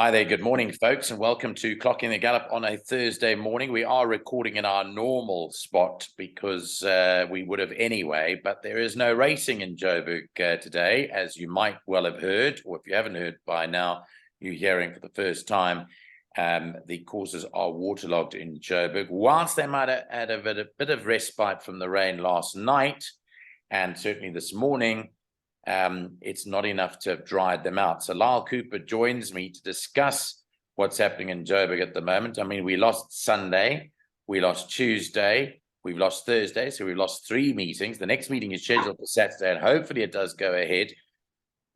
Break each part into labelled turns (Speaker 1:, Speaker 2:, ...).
Speaker 1: Hi there, good morning, folks, and welcome to Clocking the Gallop on a Thursday morning. We are recording in our normal spot because we would have anyway, but there is no racing in Joburg today, as you might well have heard, or if you haven't heard by now, you're hearing for the first time. The courses are waterlogged in Joburg. Whilst they might have had a bit of respite from the rain last night, and certainly this morning, it's not enough to have dried them out. So Lyall Cooper joins me to discuss what's happening in Joburg at the moment. I mean, we lost Sunday, we lost Tuesday, we've lost Thursday, so we've lost 3 meetings. The next meeting is scheduled for Saturday, and hopefully it does go ahead.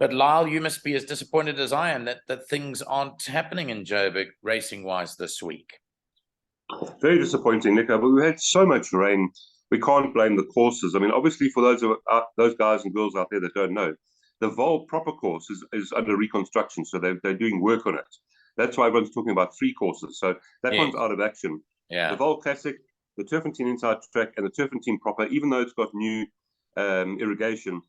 Speaker 1: But Lyall, you must be as disappointed as I am that things aren't happening in Joburg racing-wise this week.
Speaker 2: Very disappointing, Nico. But we had so much rain. We can't blame the courses. I mean, obviously, for those guys and girls out there that don't know, the Vol proper course is under reconstruction, so they're doing work on it. That's why everyone's talking about 3 courses. So that one's out of action.
Speaker 1: Yeah.
Speaker 2: The Vol Classic, the Turfentine Inside Track, and the Turfentine proper, even though it's got new irrigation,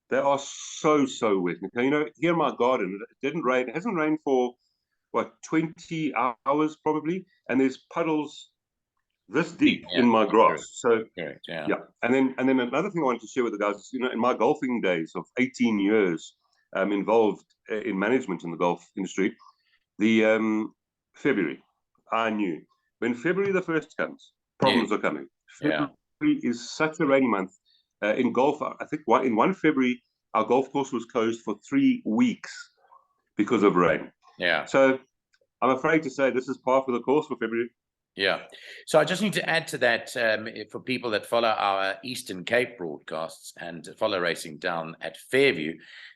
Speaker 2: they are so wet. You know, here in my garden, it didn't rain. It hasn't rained for what, 20 hours probably, and there's puddles this deep in my grass. So yeah. And then another thing I wanted to share with the guys is, you know, in my golfing days of 18 years involved in management in the golf industry, the February, I knew when February the 1st comes, problems are coming. February is such a rainy month. In golf, I think in 1 February, our golf course was closed for 3 weeks because of rain.
Speaker 1: Yeah.
Speaker 2: So I'm afraid to say this is par for the course for February.
Speaker 1: Yeah. So I just need to add to that for people that follow our Eastern Cape broadcasts and follow racing down at Fairview,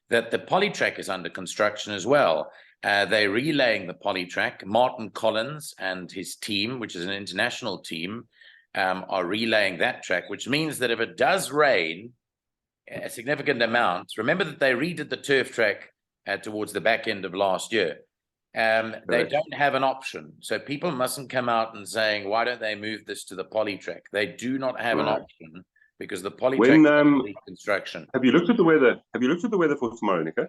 Speaker 1: that the polytrack is under construction as well. They're relaying the polytrack. Martin Collins and his team, which is an international team, are relaying that track, which means that if it does rain a significant amount, remember that they redid the turf track towards the back end of last year. They don't have an option. So people mustn't come out and saying, why don't they move this to the polytrack? They do not have an option because the polytrack is under reconstruction.
Speaker 2: Have you looked at the weather? Have you looked at the weather for tomorrow, Nico?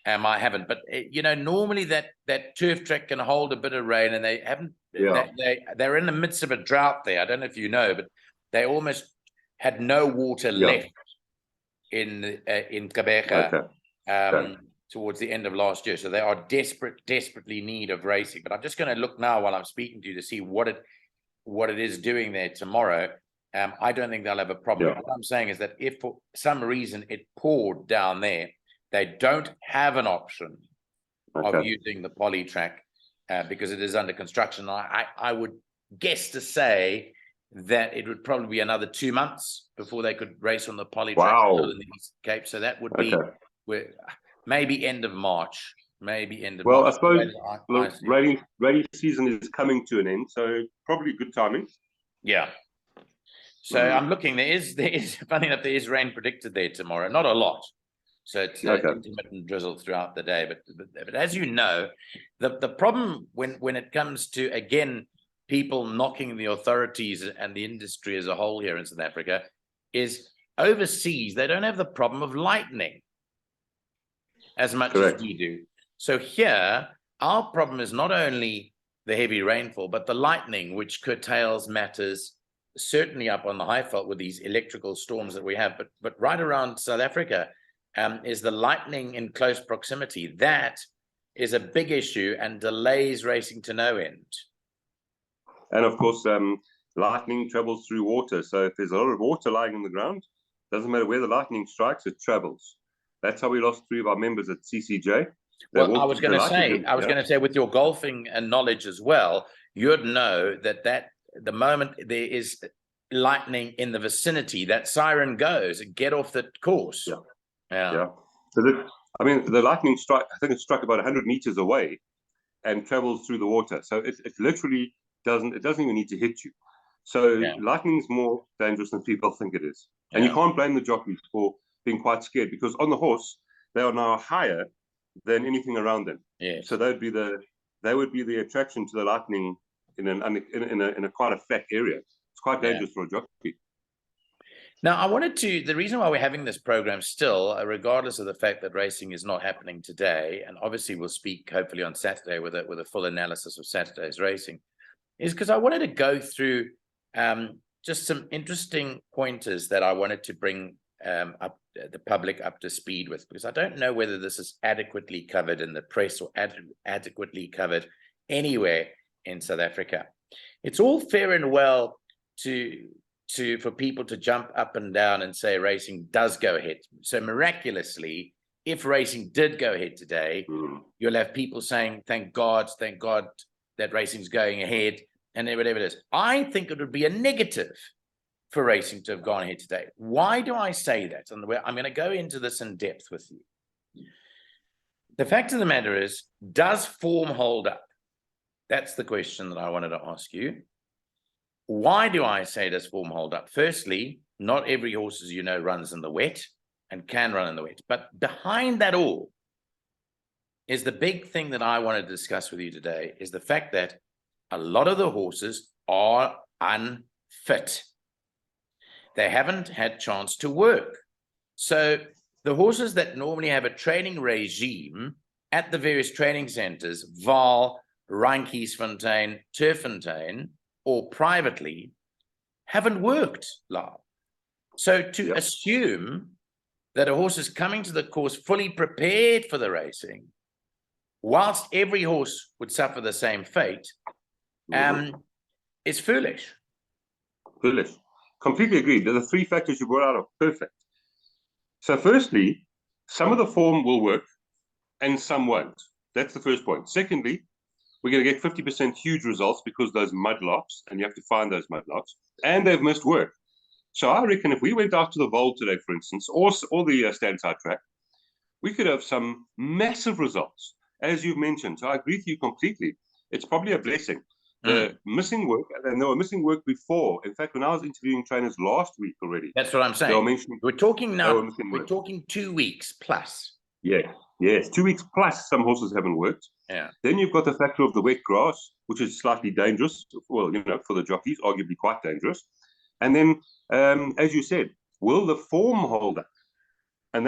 Speaker 1: I haven't, but you know, normally that turf track can hold a bit of rain, and they haven't. They're in the midst of a drought there. I don't know if you know, but they almost had no water left in Gallop towards the end of last year. So they are desperately in need of racing. But I'm just going to look now while I'm speaking to you to see what it is doing there tomorrow. I don't think they'll have a problem. What I'm saying is that if for some reason it poured down there, they don't have an option of using the poly track because it is under construction. I would guess to say that it would probably be another 2 months before they could race on the poly track in the Eastern Cape. So that would be maybe end of March. Maybe end of March.
Speaker 2: Well, I suppose the rainy season is coming to an end, so probably good timing.
Speaker 1: Yeah. So I'm looking. There is funny enough, there is rain predicted there tomorrow. Not a lot. So it's intermittent drizzle throughout the day. But as you know, the problem when it comes to, again, people knocking the authorities and the industry as a whole here in South Africa is overseas, they don't have the problem of lightning as much as we do. So here, our problem is not only the heavy rainfall, but the lightning, which curtails matters, certainly up on the Highveld with these electrical storms that we have, but right around South Africa, is the lightning in close proximity. That is a big issue and delays racing to no end.
Speaker 2: And of course, lightning travels through water. So if there's a lot of water lying on the ground, doesn't matter where the lightning strikes, it travels. That's how we lost 3 of our members at CCJ.
Speaker 1: Well, I was going to say, with your golfing and knowledge as well, you'd know that the moment there is lightning in the vicinity, that siren goes and get off the course.
Speaker 2: So the lightning strike, I think it struck about 100 meters away and travels through the water. So it literally doesn't even need to hit you. So lightning's more dangerous than people think it is. And you can't blame the jockeys for being quite scared, because on the horse, they are now higher than anything around them. So they would be the attraction to the lightning in a quite a fat area. It's quite dangerous for a jockey.
Speaker 1: Now, the reason why we're having this program still, regardless of the fact that racing is not happening today, and obviously we'll speak hopefully on Saturday with a full analysis of Saturday's racing, is because I wanted to go through just some interesting pointers that I wanted to bring up the public up to speed with, because I don't know whether this is adequately covered in the press or adequately covered anywhere in South Africa. It's all fair and well for people to jump up and down and say racing does go ahead. So miraculously, if racing did go ahead today, you'll have people saying, thank God that racing's going ahead, and whatever it is. I think it would be a negative for racing to have gone ahead today. Why do I say that? And I'm going to go into this in depth with you. The fact of the matter is, does form hold up? That's the question that I wanted to ask you. Why do I say does form hold up? Firstly, not every horse, as you know, runs in the wet and can run in the wet. But behind that all is the big thing that I want to discuss with you today, is the fact that a lot of the horses are unfit. They haven't had chance to work. So the horses that normally have a training regime at the various training centers, Vaal, Reinkiesfontein, Turffontein, or privately, haven't worked, Lyall. So to assume that a horse is coming to the course fully prepared for the racing, whilst every horse would suffer the same fate, is foolish.
Speaker 2: Foolish. Completely agreed. The three factors you brought out are perfect. So firstly, some of the form will work and some won't. That's the first point. Secondly, we're going to get 50% huge results because those mudlarks, and you have to find those mudlarks, and they've missed work. So I reckon if we went out to the Vaal today, for instance, or the stand-side track, we could have some massive results, as you've mentioned. So I agree with you completely. It's probably a blessing. The missing work, and they were missing work before. In fact, when I was interviewing trainers last week already.
Speaker 1: That's what I'm saying. We're talking now, we're talking 2 weeks plus.
Speaker 2: Yeah, yes, 2 weeks plus some horses haven't worked.
Speaker 1: Yeah.
Speaker 2: Then you've got the factor of the wet grass, which is slightly dangerous. Well, for the jockeys, arguably quite dangerous. And then, as you said, will the form hold up? And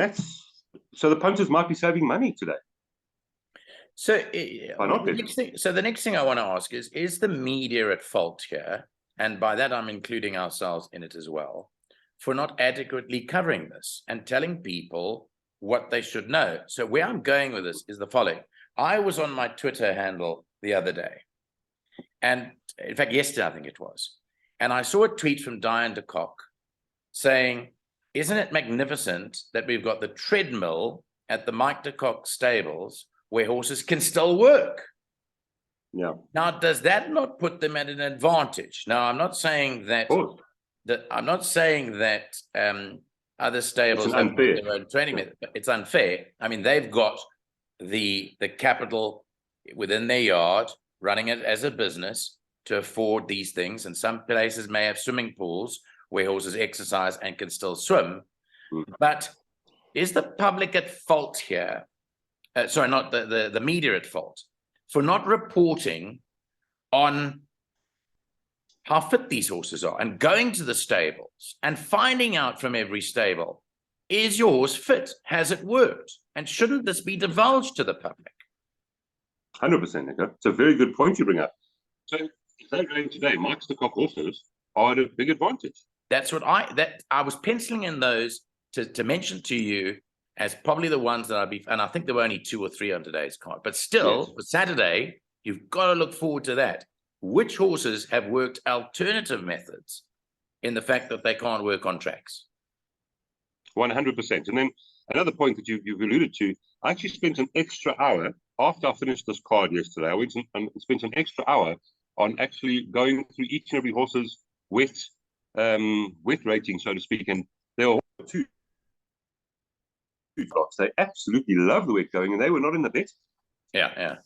Speaker 2: so the punters might be saving money today.
Speaker 1: So, the next thing I want to ask is the media at fault here? And by that, I'm including ourselves in it as well, for not adequately covering this and telling people what they should know. So where I'm going with this is the following. I was on my Twitter handle the other day, and in fact, yesterday, I think it was, and I saw a tweet from Diane de Kock saying, isn't it magnificent that we've got the treadmill at the Mike de Kock stables where horses can still work?
Speaker 2: Yeah.
Speaker 1: Now, does that not put them at an advantage? Now, I'm not saying that other stables have their own training method, but it's unfair. I mean, they've got the capital within their yard, running it as a business to afford these things. And some places may have swimming pools where horses exercise and can still swim. But is the public at fault here? Sorry, not the media at fault for not reporting on how fit these horses are and going to the stables and finding out from every stable, is your horse fit? Has it worked? And shouldn't this be divulged to the public?
Speaker 2: 100%, Nico. It's a very good point you bring up. So if they're going today, Mike de Kock horses are at a big advantage.
Speaker 1: That's what I was penciling in those to mention to you as probably the ones that and I think there were only 2 or 3 on today's card, but still, for Saturday, you've got to look forward to that. Which horses have worked alternative methods in the fact that they can't work on tracks?
Speaker 2: 100%. And then another point that you've alluded to, I actually spent an extra hour after I finished this card yesterday. I went and spent an extra hour on actually going through each and every horse's wet rating, so to speak. And there were 2 flocks. They absolutely love the wet going, and they were not in the bet.
Speaker 1: Yeah.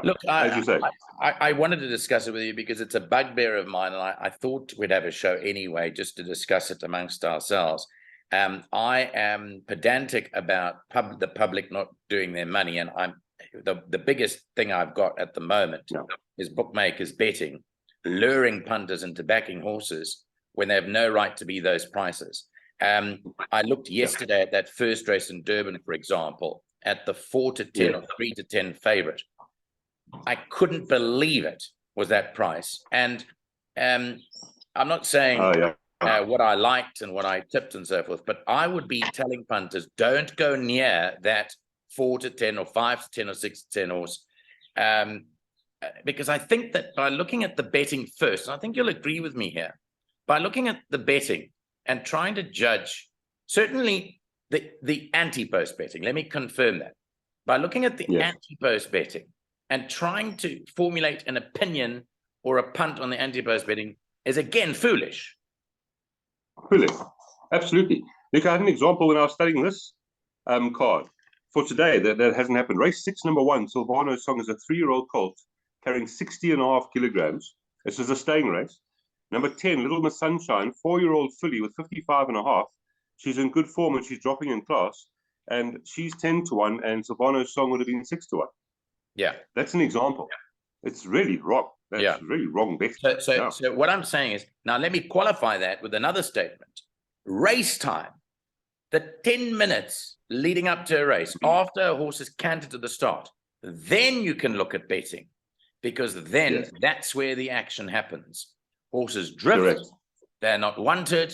Speaker 1: Look,
Speaker 2: as you say,
Speaker 1: I wanted to discuss it with you because it's a bugbear of mine, and I thought we'd have a show anyway just to discuss it amongst ourselves. I am pedantic about the public not doing their money, and I'm the biggest thing I've got at the moment is bookmakers betting, luring punters into backing horses when they have no right to be those prices. I looked yesterday at that first race in Durban, for example, at the 4-10 or 3-10 favorite. I couldn't believe it was that price. And I'm not saying what I liked and what I tipped and so forth, but I would be telling punters, don't go near that 4-10 or 5-10 or 6-10 horse. Because I think that by looking at the betting first, and I think you'll agree with me here, by looking at the betting and trying to judge, certainly the anti-post betting, let me confirm that. By looking at the anti-post betting and trying to formulate an opinion or a punt on the anti-post betting is again foolish.
Speaker 2: Foolish, absolutely. Nick, I had an example when I was studying this card for today that hasn't happened. Race 6, number 1, Silvano Song is a 3-year-old colt carrying 60.5 kilograms. This is a staying race. Number 10, Little Miss Sunshine, 4-year-old filly with 55.5. She's in good form and she's dropping in class. And she's 10-1, and Silvano Song would have been 6-1.
Speaker 1: Yeah.
Speaker 2: That's an example. Yeah. It's really wrong. That's really wrong bet.
Speaker 1: So what I'm saying is, now let me qualify that with another statement. Race time, the 10 minutes leading up to a race, after a horse is cantered to the start, then you can look at betting, because then that's where the action happens. Horses drift, they're not wanted,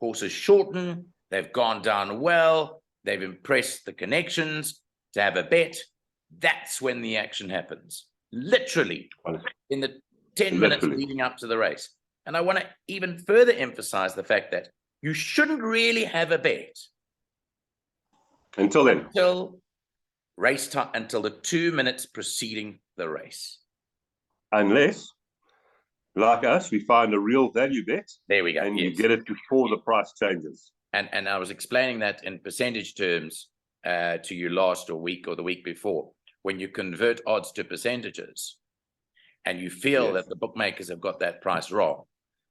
Speaker 1: horses shorten, they've gone down well, they've impressed the connections to have a bet. That's when the action happens. Literally, in the 10 minutes leading up to the race. And I want to even further emphasize the fact that you shouldn't really have a bet
Speaker 2: until then.
Speaker 1: Until race time, until the 2 minutes preceding the race.
Speaker 2: Unless, like us, we find a real value bet.
Speaker 1: There we go.
Speaker 2: And you get it before the price changes.
Speaker 1: And I was explaining that in percentage terms to you last week or the week before. When you convert odds to percentages and you feel that the bookmakers have got that price wrong.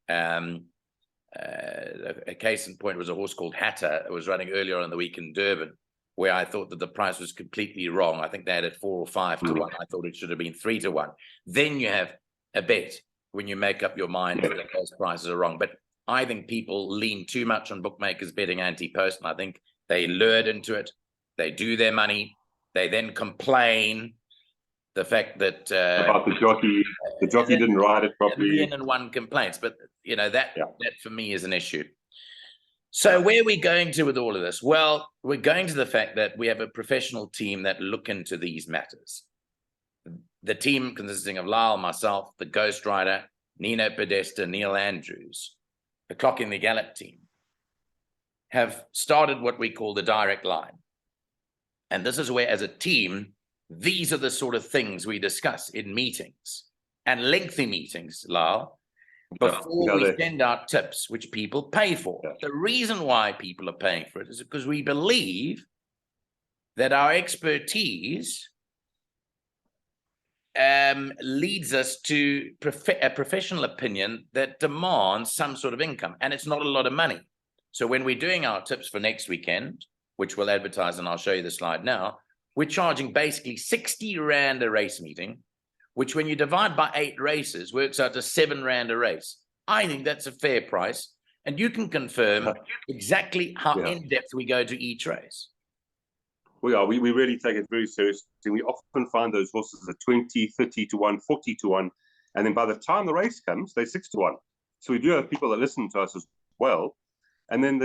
Speaker 1: A case in point was a horse called Hatter. It was running earlier on the week in Durban, where I thought that the price was completely wrong. I think they had it 4 or 5-1. I thought it should have been 3-1. Then you have a bet when you make up your mind that those prices are wrong. But I think people lean too much on bookmakers betting anti-post, and I think they lured into it. They do their money. They then complain the fact that
Speaker 2: about the jockey didn't ride it properly.
Speaker 1: And one complaints, but you know that for me is an issue. So where are we going to with all of this? Well, we're going to the fact that we have a professional team that look into these matters. The team consisting of Lyall, myself, the Ghost Rider, Nino Podesta, Neil Andrews, the Kock and the Gallop team, have started what we call the direct line. And this is where, as a team, these are the sort of things we discuss in meetings, and lengthy meetings, Lyall, before we send out tips, which people pay for. The reason why people are paying for it is because we believe that our expertise leads us to a professional opinion that demands some sort of income, and it's not a lot of money. So when we're doing our tips for next weekend, which we'll advertise, and I'll show you the slide now, we're charging basically 60 Rand a race meeting, which when you divide by 8 races, works out to 7 Rand a race. I think that's a fair price, and you can confirm exactly how in-depth we go to each race.
Speaker 2: We really take it very seriously. We often find those horses at 20, 30-1, 40-1, and then by the time the race comes, they're 6-1. So we do have people that listen to us as well. And then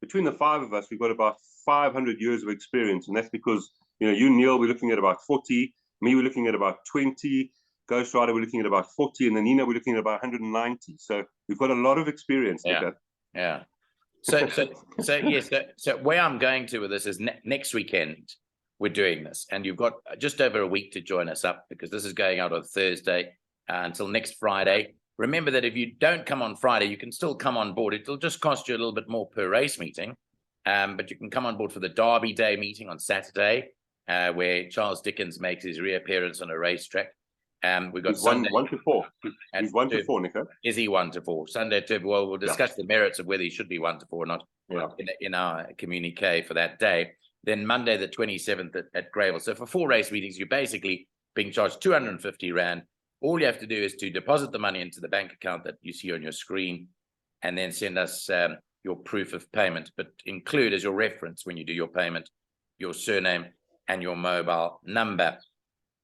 Speaker 2: between the 5 of us, we've got about 500 years of experience, and that's because you, Neil, we're looking at about 40, me, we're looking at about 20, Ghost Rider, we're looking at about 40, and then Nina, we're looking at about 190. So we've got a lot of experience.
Speaker 1: Yeah. So yes. So where I'm going to with this is next weekend we're doing this, and you've got just over a week to join us up, because this is going out on Thursday until next Friday. Remember that if you don't come on Friday, you can still come on board. It'll just cost you a little bit more per race meeting, but you can come on board for the Derby Day meeting on Saturday, where Charles Dickens makes his reappearance on a racetrack. We've got Sunday
Speaker 2: 1 to 4. He's 1 to 4, Nico.
Speaker 1: Is he 1 to 4? Sunday to well, we'll discuss the merits of whether he should be 1 to 4 or not in our communique for that day. Then Monday the 27th at Gravel. So for 4 race meetings, you're basically being charged 250 Rand. All you have to do is to deposit the money into the bank account that you see on your screen, and then send us your proof of payment, but include as your reference when you do your payment, your surname and your mobile number,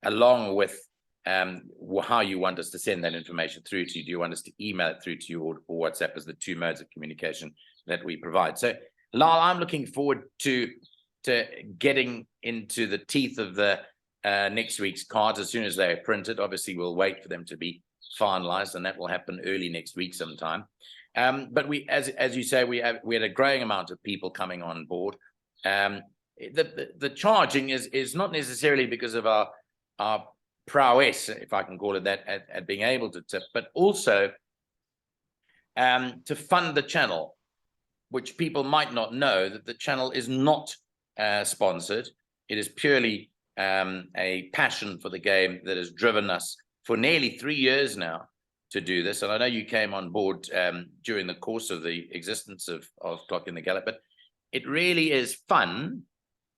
Speaker 1: along with how you want us to send that information through to you. Do you want us to email it through to you or WhatsApp as the two modes of communication that we provide? So, Lyall, I'm looking forward to getting into the teeth of the next week's cards as soon as they're printed. Obviously, we'll wait for them to be finalized, and that will happen early next week sometime. But we, as you say, we had a growing amount of people coming on board. The charging is not necessarily because of our prowess, if I can call it that, at being able to tip, but also to fund the channel, which people might not know that the channel is not sponsored. It is purely a passion for the game that has driven us for nearly 3 years now to do this. And I know you came on board during the course of the existence of Kock and the Gallop, but it really is fun,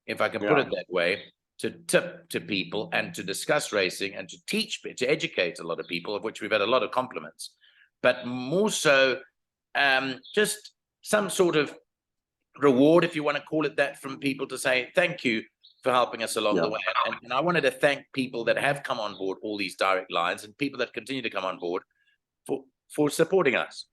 Speaker 1: if I can put it that way, to tip to people and to discuss racing and to teach, to educate a lot of people, of which we've had a lot of compliments, but more so just some sort of reward, if you want to call it that, from people to say thank you for helping us along the way. And I wanted to thank people that have come on board all these direct lines and people that continue to come on board for supporting us.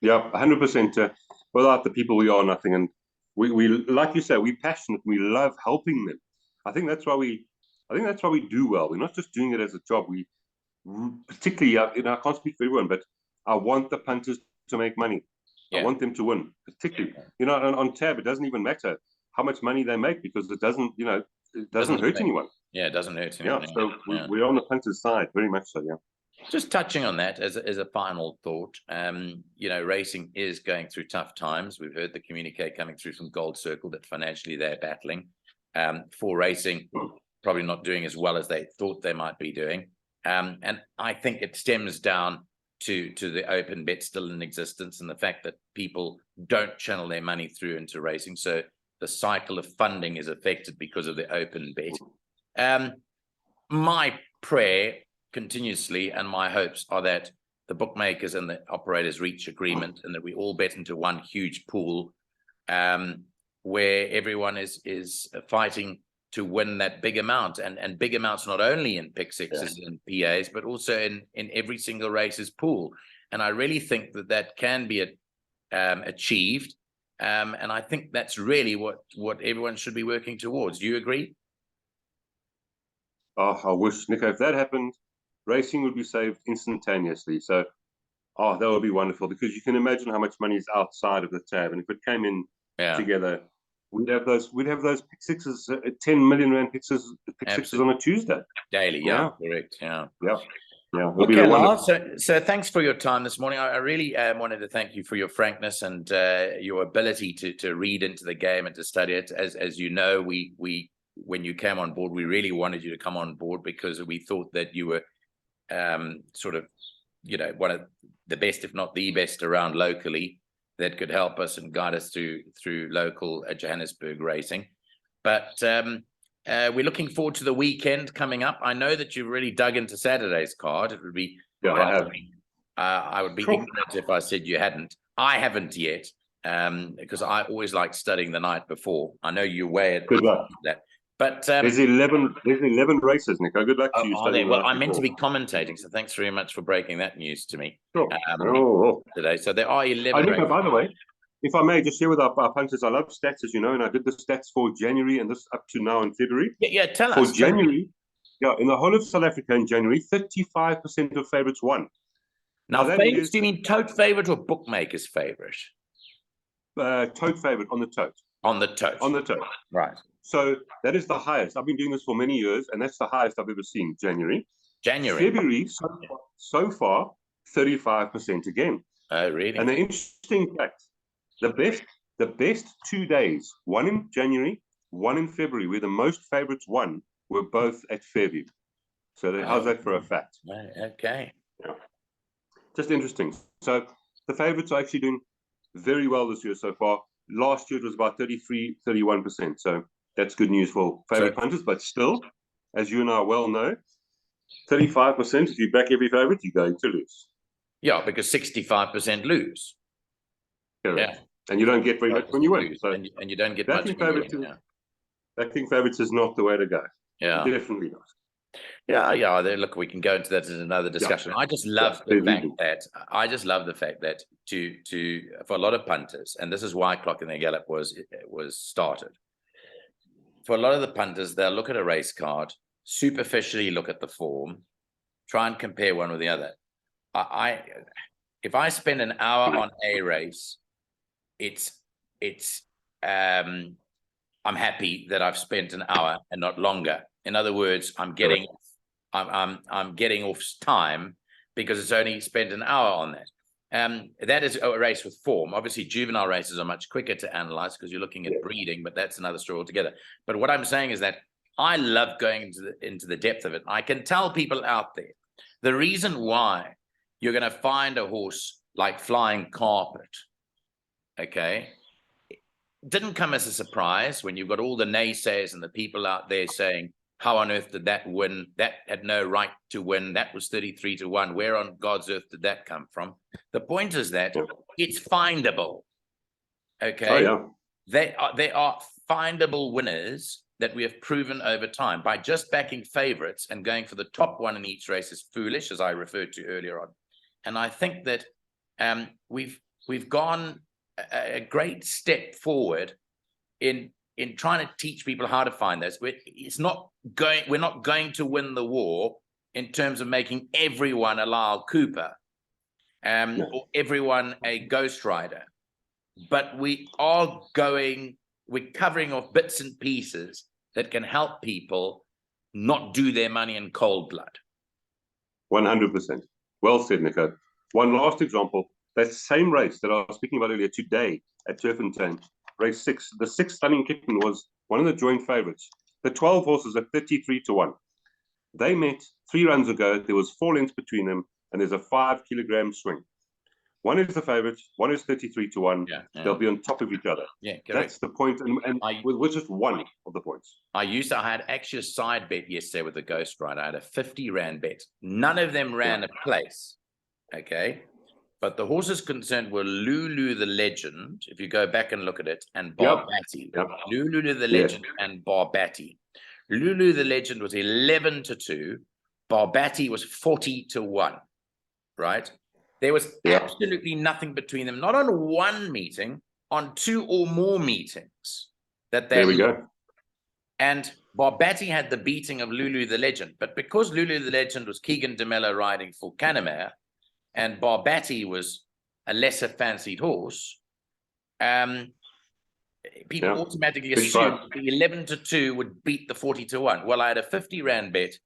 Speaker 2: Yeah, 100%. Without the people, we are nothing. And we like you say, we're passionate. We love helping them. I think that's why we do well. We're not just doing it as a job. We particularly, I can't speak for everyone, but I want the punters to make money. I want them to win, particularly. On tab, it doesn't even matter how much money they make, because it doesn't, it doesn't hurt anyone.
Speaker 1: Yeah, it doesn't hurt anyone.
Speaker 2: Yeah, so we're on the punter's side, very much so. Yeah.
Speaker 1: Just touching on that as a final thought, racing is going through tough times. We've heard the communique coming through from Gold Circle that financially they're battling. For racing, probably not doing as well as they thought they might be doing. And I think it stems down to the open bet still in existence and the fact that people don't channel their money through into racing. So the cycle of funding is affected because of the open bet. My prayer continuously and my hopes are that the bookmakers and the operators reach agreement and that we all bet into one huge pool where everyone is fighting to win that big amount, and big amounts not only in pick sixes and PAs, but also in every single race's pool. And I really think that can be achieved. And I think that's really what everyone should be working towards. Do you agree?
Speaker 2: Oh, I wish, Nico, if that happened, racing would be saved instantaneously. So, that would be wonderful, because you can imagine how much money is outside of the tab. And if it came in together, we'd have those pick sixes, 10 million rand pick sixes on a Tuesday.
Speaker 1: Daily, correct. Yeah.
Speaker 2: Okay,
Speaker 1: Lyall, so thanks for your time this morning. I really wanted to thank you for your frankness and your ability to read into the game and to study it. As you know, we when you came on board, we really wanted you to come on board because we thought that you were sort of, one of the best, if not the best, around locally that could help us and guide us through local Johannesburg racing. But we're looking forward to the weekend coming up. I know that you've really dug into Saturday's card. It would be I would be ignorant if I said you hadn't. I haven't yet, because I always like studying the night before. I know you're way at that. But
Speaker 2: there's 11 races, Nico. Good luck to you.
Speaker 1: Well, I'm meant to be commentating, so thanks very much for breaking that news to me today. So there are 11 races.
Speaker 2: By the way, if I may just share with our punters, I love stats, as you know, and I did the stats for January and this up to now in February.
Speaker 1: Yeah, tell us.
Speaker 2: For January, in the whole of South Africa in January, 35% of favourites won.
Speaker 1: Now favourites, do you mean tote favourite or bookmaker's favourite?
Speaker 2: Tote favourite on the tote.
Speaker 1: On the tote.
Speaker 2: On the tote.
Speaker 1: Right.
Speaker 2: So that is the highest. I've been doing this for many years, and that's the highest I've ever seen, January. February, so far, 35% again.
Speaker 1: Oh, really?
Speaker 2: And the interesting fact, the best 2 days, one in January, one in February, where the most favourites won, were both at Fairview. So how's that for a fact?
Speaker 1: Okay.
Speaker 2: Yeah. Just interesting. So the favourites are actually doing very well this year so far. Last year it was about 31%. So that's good news for favourite punters. But still, as you and I well know, 35%, if you back every favourite, you're going to lose.
Speaker 1: Yeah, because 65% lose.
Speaker 2: Correct. And you don't get very much when you win. So
Speaker 1: and you don't get much when you win.
Speaker 2: Backing favorites is not the way to go.
Speaker 1: Yeah.
Speaker 2: Definitely not.
Speaker 1: Yeah. Look, we can go into that in another discussion. I just love the fact that for a lot of punters, and this is why Kock and Gallop was started. For a lot of the punters, they'll look at a race card, superficially look at the form, try and compare one with the other. If I spend an hour on a race, I'm happy that I've spent an hour and not longer. In other words, I'm getting off time because it's only spent an hour on that. That is a race with form. Obviously, juvenile races are much quicker to analyze because you're looking at breeding, but that's another story altogether. But what I'm saying is that I love going into the depth of it. I can tell people out there the reason why you're going to find a horse like Flying Carpet, okay, it didn't come as a surprise when you've got all the naysayers and the people out there saying, how on earth did that win? That had no right to win. That was 33-1. Where on God's earth did that come from? The point is that it's findable. Okay.
Speaker 2: Oh, yeah.
Speaker 1: They are findable winners that we have proven over time. By just backing favorites and going for the top one in each race is foolish, as I referred to earlier on. And I think that we've gone a great step forward in trying to teach people how to find those. We're not going to win the war in terms of making everyone a Lyall Cooper or everyone a Ghost Rider, but we're covering off bits and pieces that can help people not do their money in cold blood.
Speaker 2: 100%. Well said, Nico. One last example, that same race that I was speaking about earlier today at Turfentine, race 6, the 6th Stunning Kitten was one of the joint favorites. The 12 horses are 33-1. They met 3 runs ago. There was 4 lengths between them, and there's a 5-kilogram swing. One is the favorite, one is 33-1. Yeah. They'll be on top of each other.
Speaker 1: Yeah, correct.
Speaker 2: That's the point, and with just one of the points.
Speaker 1: I had actually a side bet yesterday with the Ghost Rider. I had a 50 Rand bet. None of them ran a place, okay? But the horses concerned were Lulu the Legend, if you go back and look at it, and Barbati. Lulu the Legend and Barbati. Lulu the Legend was 11-2. Barbati was 40-1, right? There was absolutely nothing between them, not on one meeting, on 2 or more meetings. There
Speaker 2: we go.
Speaker 1: And Barbati had the beating of Lulu the Legend. But because Lulu the Legend was Keegan de Mello riding for Canamere, and Barbati was a lesser fancied horse, people automatically assumed the 11-2 would beat the 40-1. Well, I had a 50 Rand bet,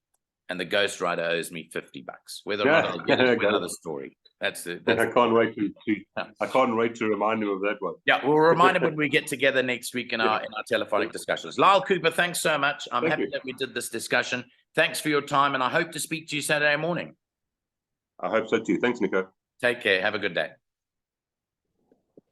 Speaker 1: and the Ghost Rider owes me $50. Whether or not I get it is another story. I
Speaker 2: can't wait to remind him of that one.
Speaker 1: Yeah, we'll remind him when we get together next week in our telephonic discussions. Lyall Cooper, thanks so much. I'm happy that we did this discussion. Thanks for your time, and I hope to speak to you Saturday morning.
Speaker 2: I hope so too. Thanks, Nico.
Speaker 1: Take care. Have a good day.